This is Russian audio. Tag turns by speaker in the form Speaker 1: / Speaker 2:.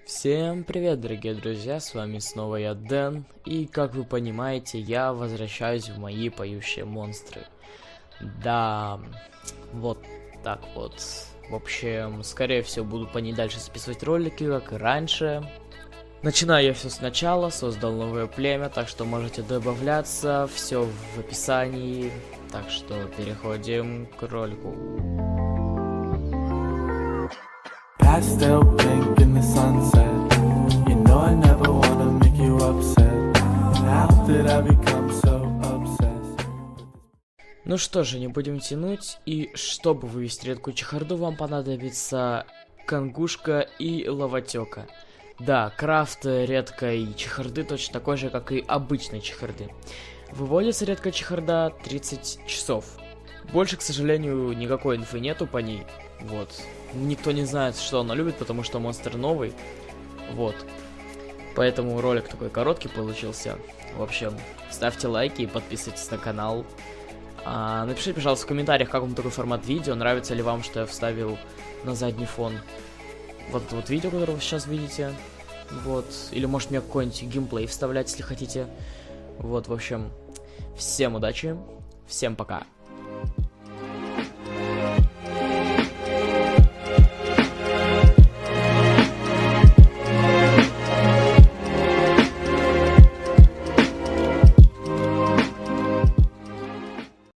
Speaker 1: Всем привет, дорогие друзья, с вами снова я, Дэн, и как вы понимаете, я возвращаюсь в мои поющие монстры. Да, вот так вот. В общем, скорее всего, буду по ней дальше записывать ролики, как и раньше. Начинаю я все сначала, создал новое племя, так что можете добавляться, все в описании. Так что переходим к ролику.
Speaker 2: Pastel pink in the sunset. You know I never wanna make you upset. How did I become so obsessed?
Speaker 1: Ну что же, не будем тянуть, и чтобы вывести редкую чехарду, вам понадобится кангушка и лаватёка. Да, крафт редкой чехарды точно такой же, как и обычной чехарды. Выводится редкая чехарда 30 часов. Больше, к сожалению, никакой инфы нету по ней. Вот. Никто не знает, что она любит, потому что монстр новый. Вот. Поэтому ролик такой короткий получился. В общем, ставьте лайки и подписывайтесь на канал. Напишите, пожалуйста, в комментариях, как вам такой формат видео. Нравится ли вам, что я вставил на задний фон вот это вот видео, которое вы сейчас видите. Вот. Или может мне какой-нибудь геймплей вставлять, если хотите. Вот, в общем, всем удачи. Всем пока.